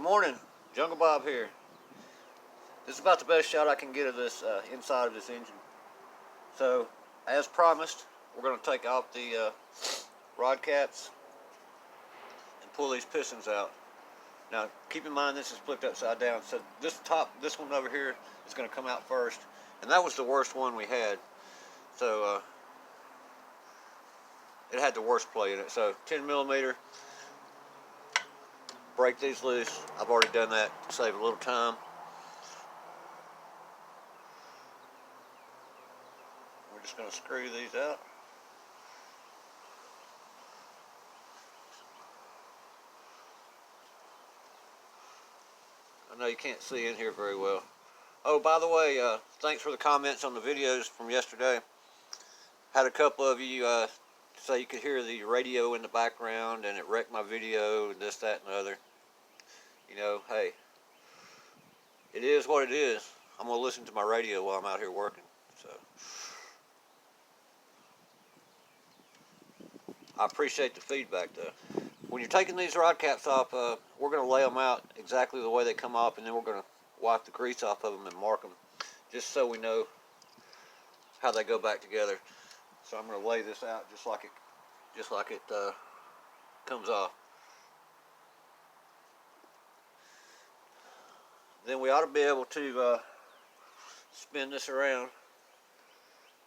morning, Jungle Bob here. This is about the best shot I can get of this inside of this engine. So, as promised, we're going to take off the rod caps and pull these pistons out. Now, keep in mind this is flipped upside down, so this one over here is going to come out first, and that was the worst one we had. So, it had the worst play in it. So, 10 millimeter. Break these loose. I've already done that to save a little time. We're just going to screw these out. I know you can't see in here very well. Oh, by the way, thanks for the comments on the videos from yesterday. Had a couple of you say you could hear the radio in the background and it wrecked my video and this, that, and the other. You know, hey, it is what it is. I'm going to listen to my radio while I'm out here working. So, I appreciate the feedback, though. When you're taking these rod caps off, we're going to lay them out exactly the way they come off, and then we're going to wipe the grease off of them and mark them, just so we know how they go back together. So I'm going to lay this out just like it comes off. Then we ought to be able to spin this around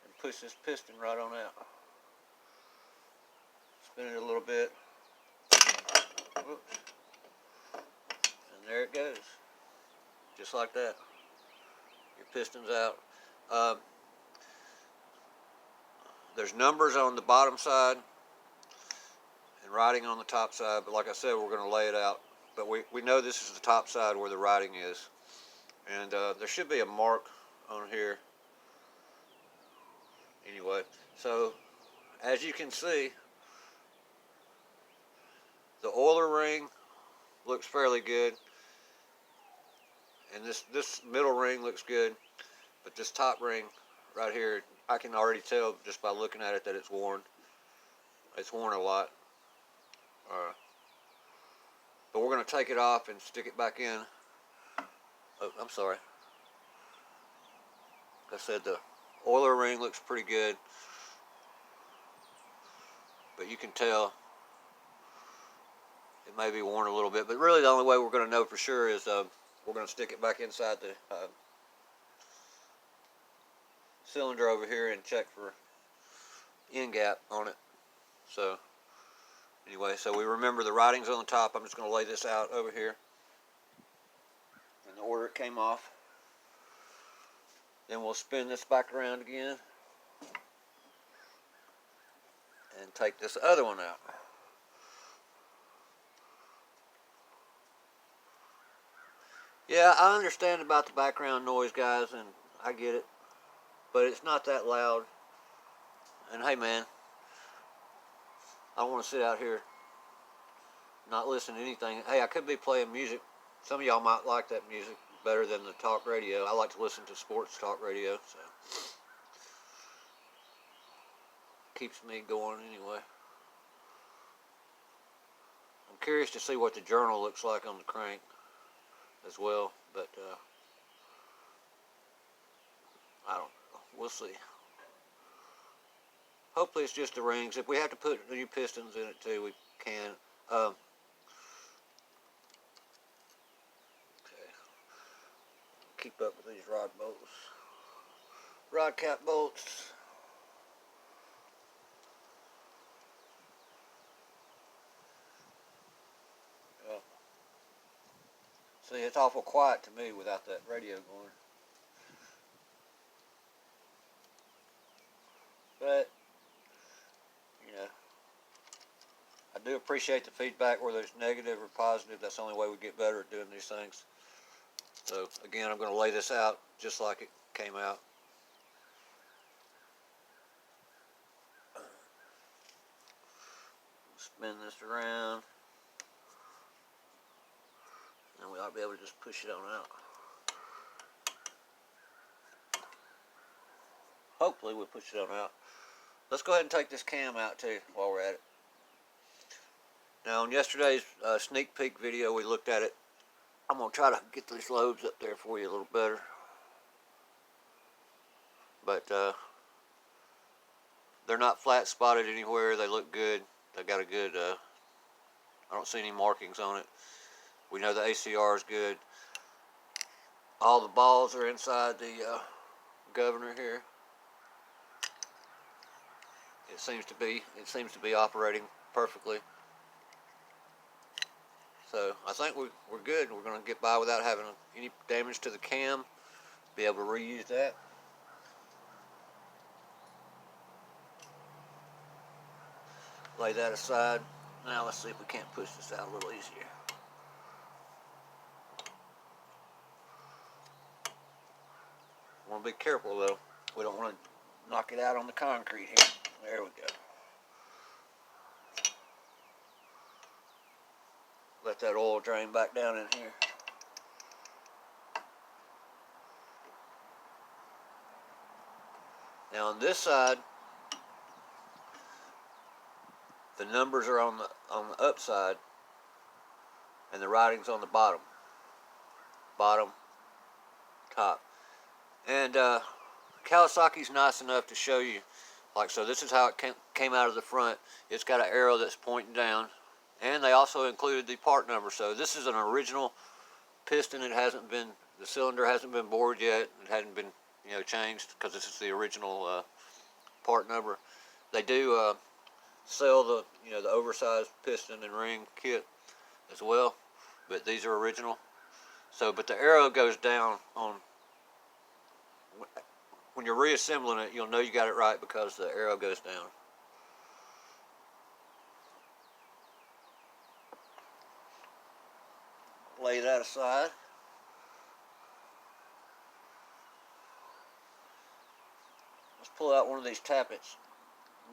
and push this piston right on out. Spin it a little bit. Whoops. And there it goes. Just like that. Your piston's out. There's numbers on the bottom side and writing on the top side, but like I said, we're going to lay it out. But we know this is the top side where the writing is. And there should be a mark on here. Anyway, so as you can see, the oiler ring looks fairly good. And this middle ring looks good. But this top ring right here, I can already tell just by looking at it that it's worn. It's worn a lot. But we're going to take it off and stick it back in. Oh, I'm sorry. Like I said, the oiler ring looks pretty good. But you can tell it may be worn a little bit. But really the only way we're going to know for sure is we're going to stick it back inside the cylinder over here and check for end gap on it. So anyway, so we remember the writing's on the top. I'm just going to lay this out over here in the order it came off. Then we'll spin this back around again and take this other one out. Yeah, I understand about the background noise, guys, and I get it, but it's not that loud. And hey, man, I don't want to sit out here not listen to anything. Hey, I could be playing music. Some of y'all might like that music better than the talk radio. I like to listen to sports talk radio, so keeps me going anyway. I'm curious to see what the journal looks like on the crank as well, but I don't know. We'll see. Hopefully it's just the rings. If we have to put new pistons in it too, we can. Okay. Keep up with these rod bolts. Rod cap bolts. Well, see, it's awful quiet to me without that radio going. But you know, I do appreciate the feedback, whether it's negative or positive. That's the only way we get better at doing these things. So again, I'm going to lay this out just like it came out. Spin this around, and we ought to be able to just push it on out. Hopefully we'll push it on out. Let's go ahead and take this cam out too while we're at it. Now on yesterday's sneak peek video, we looked at it I'm going to try to get these lobes up there for you a little better. But they're not flat spotted anywhere. They look good. They got a good, I don't see any markings on it. We know the ACR is good. All the balls are inside the governor here. It seems to be operating perfectly. So I think we're good. We're going to get by without having any damage to the cam. Be able to reuse that. Lay that aside. Now let's see if we can't push this out a little easier. Want to be careful though. We don't want to knock it out on the concrete here. There we go. Let that oil drain back down in here. Now on this side, the numbers are on the upside, and the writing's on the bottom, top. And Kawasaki's nice enough to show you, like so. This is how it came out of the front. It's got an arrow that's pointing down, and they also included the part number. So this is an original piston. It hasn't been, the cylinder hasn't been bored yet. It hadn't been, changed because this is the original part number. They do sell the, the oversized piston and ring kit as well, but these are original. So, but the arrow goes down on, when you're reassembling it, you'll know you got it right because the arrow goes down. Lay that aside. Let's pull out one of these tappets.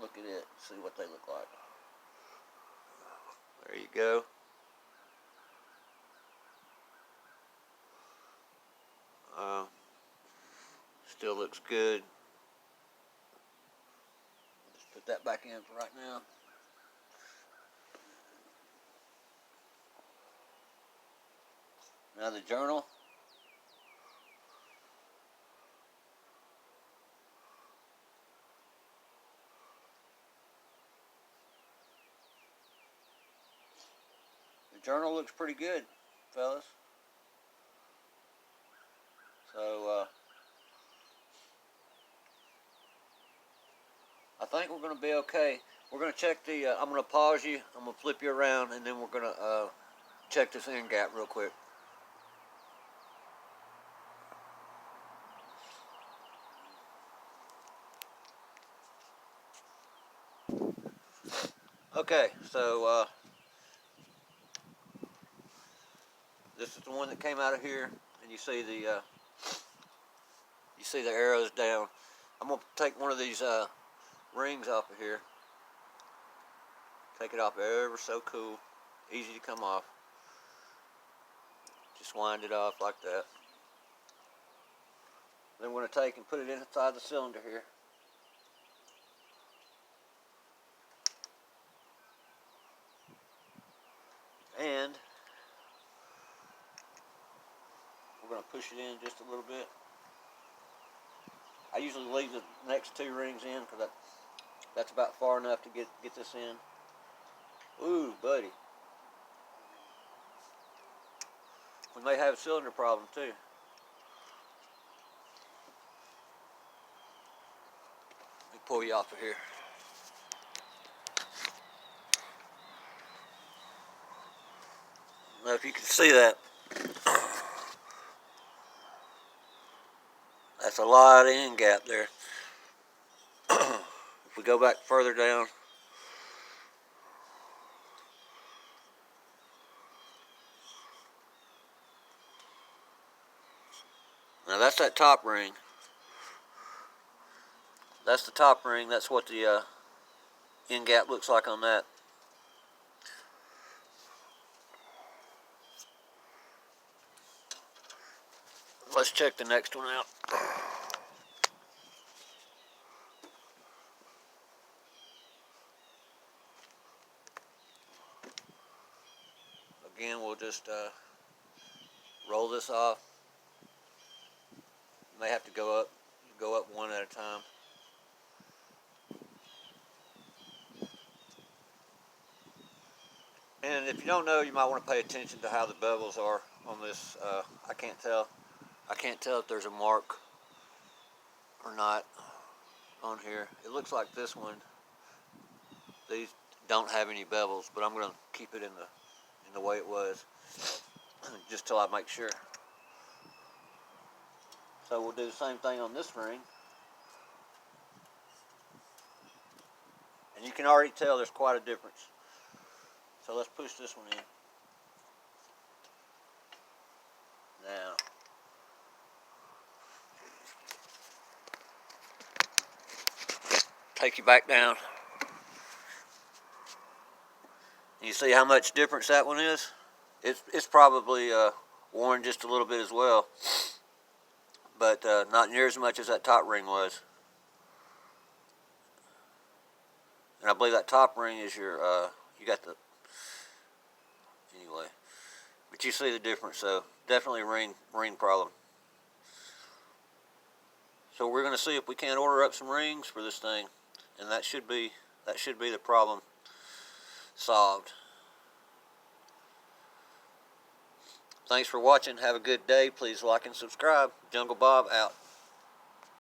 Look at it, see what they look like. There you go. Still looks good. Just put that back in for right now. Now the journal. The journal looks pretty good, fellas. So I think we're going to be okay. We're going to check the, I'm going to pause you, I'm going to flip you around, and then we're going to check this end gap real quick. Okay, so this is the one that came out of here, and you see the arrows down. I'm going to take one of these rings off of here. Take it off ever so cool. Easy to come off. Just wind it off like that. Then we're going to take and put it inside the cylinder here. And we're going to push it in just a little bit. I usually leave the next two rings in because that's about far enough to get this in. Ooh, buddy. We may have a cylinder problem too. Let me pull you off of here. Now if you can see that, that's a lot of end gap there. If we go back further down, now that's that top ring. That's the top ring. That's what the end gap looks like on that. Let's check the next one out. Again, we'll just roll this off. You may have to go up one at a time. And if you don't know, you might want to pay attention to how the bevels are on this. I can't tell if there's a mark or not on here. It looks like this one. These don't have any bevels, but I'm going to keep it in the way it was, just till I make sure. So we'll do the same thing on this ring. And you can already tell there's quite a difference. So let's push this one in. Now, take you back down. You see how much difference that one is? It's probably worn just a little bit as well, but not near as much as that top ring was. And I believe that top ring is your, you got the, anyway. But you see the difference, so definitely a ring problem. So we're going to see if we can't order up some rings for this thing, and that should be the problem solved. Thanks for watching. Have a good day. Please like and subscribe. Jungle Bob out.